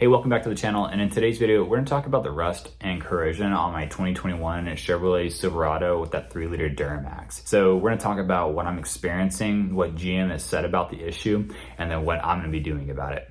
Hey, welcome back to the channel, and in today's video we're going to talk about the rust and corrosion on my 2021 Chevrolet Silverado with that 3-liter DURAMAX. So we're going to talk about what I'm experiencing, what GM has said about the issue, and then what I'm going to be doing about it.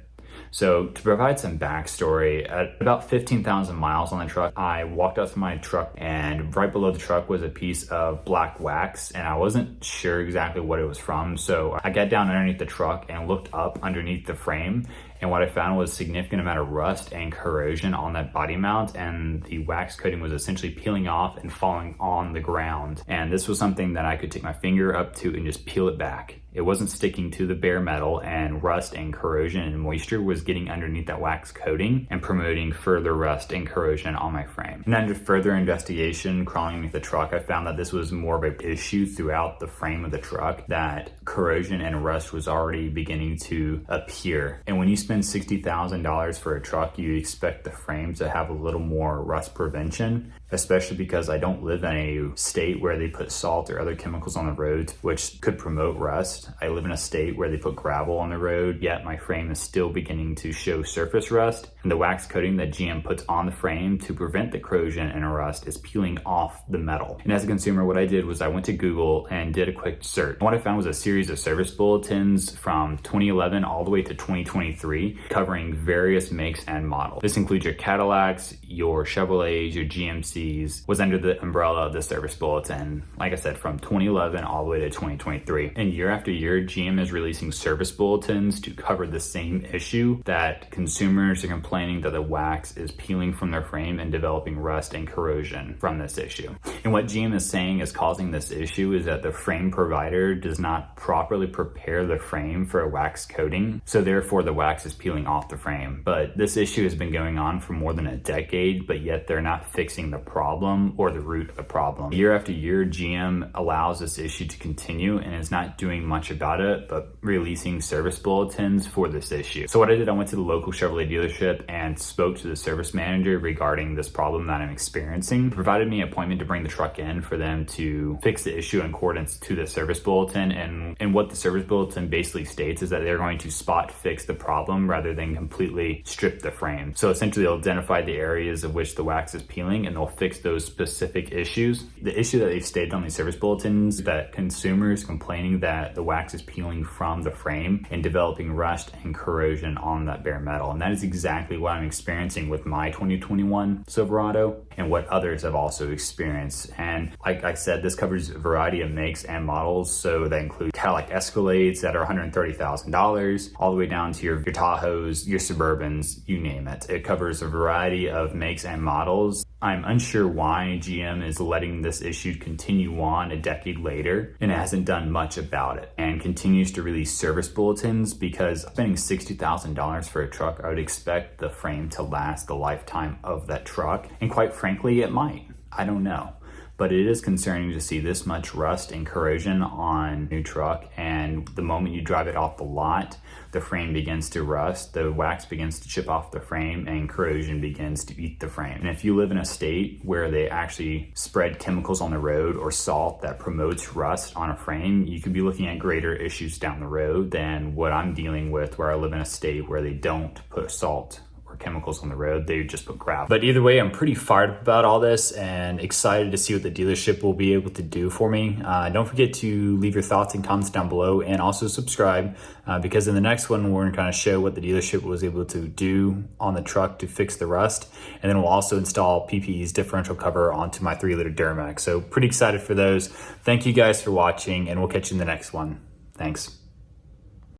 So to provide some backstory, at about 15,000 miles on the truck, I walked up to my truck and right below the truck was a piece of black wax, and I wasn't sure exactly what it was from. So I got down underneath the truck and looked up underneath the frame, and what I found was a significant amount of rust and corrosion on that body mount, and the wax coating was essentially peeling off and falling on the ground. And this was something that I could take my finger up to and just peel it back. It wasn't sticking to the bare metal, and rust and corrosion and moisture was getting underneath that wax coating and promoting further rust and corrosion on my frame. And under further investigation, crawling underneath the truck, I found that this was more of an issue throughout the frame of the truck, that corrosion and rust was already beginning to appear. And when you spend $60,000 for a truck, you expect the frame to have a little more rust prevention, especially because I don't live in a state where they put salt or other chemicals on the road, which could promote rust. I live in a state where they put gravel on the road, yet my frame is still beginning to show surface rust, and the wax coating that GM puts on the frame to prevent the corrosion and rust is peeling off the metal. And as a consumer, what I did was I went to Google and did a quick search. And what I found was a series of service bulletins from 2011 all the way to 2023, covering various makes and models. This includes your Cadillacs, your Chevrolets, your GMCs, was under the umbrella of the service bulletin, like I said, from 2011 all the way to 2023. And year after year, GM is releasing service bulletins to cover the same issue, that consumers are complaining that the wax is peeling from their frame and developing rust and corrosion from this issue. And what GM is saying is causing this issue is that the frame provider does not properly prepare the frame for a wax coating, so therefore the wax is peeling off the frame. But this issue has been going on for more than a decade, but yet they're not fixing the problem or the root of the problem. Year after year, GM allows this issue to continue and is not doing much about it, but releasing service bulletins for this issue. So what I did, I went to the local Chevrolet dealership and spoke to the service manager regarding this problem that I'm experiencing. They provided me an appointment to bring the truck in for them to fix the issue in accordance to the service bulletin. And what the service bulletin basically states is that they're going to spot fix the problem rather than completely strip the frame. So essentially they'll identify the areas of which the wax is peeling and they'll fix those specific issues. The issue that they've stated on these service bulletins is that consumers complaining that the wax is peeling from the frame and developing rust and corrosion on that bare metal. And that is exactly what I'm experiencing with my 2021 Silverado and what others have also experienced. And like I said, this covers a variety of makes and models. So that includes Cadillac Escalades that are $130,000 all the way down to your Tahoes, your Suburbans, you name it. It covers a variety of makes and models. I'm unsure why GM is letting this issue continue on a decade later and hasn't done much about it and continues to release service bulletins, because spending $60,000 for a truck, I would expect the frame to last the lifetime of that truck. And quite frankly, it might. I don't know. But it is concerning to see this much rust and corrosion on a new truck, and the moment you drive it off the lot, the frame begins to rust, the wax begins to chip off the frame, and corrosion begins to eat the frame. And if you live in a state where they actually spread chemicals on the road or salt that promotes rust on a frame, you could be looking at greater issues down the road than what I'm dealing with, where I live in a state where they don't put salt or chemicals on the road, they just put gravel. But either way, I'm pretty fired up about all this and excited to see what the dealership will be able to do for me. Don't forget to leave your thoughts and comments down below, and also subscribe, because in the next one we're going to kind of show what the dealership was able to do on the truck to fix the rust, and then we'll also install PPE's differential cover onto my 3-liter DURAMAX. So pretty excited for those. Thank you guys for watching, and we'll catch you in the next one. Thanks.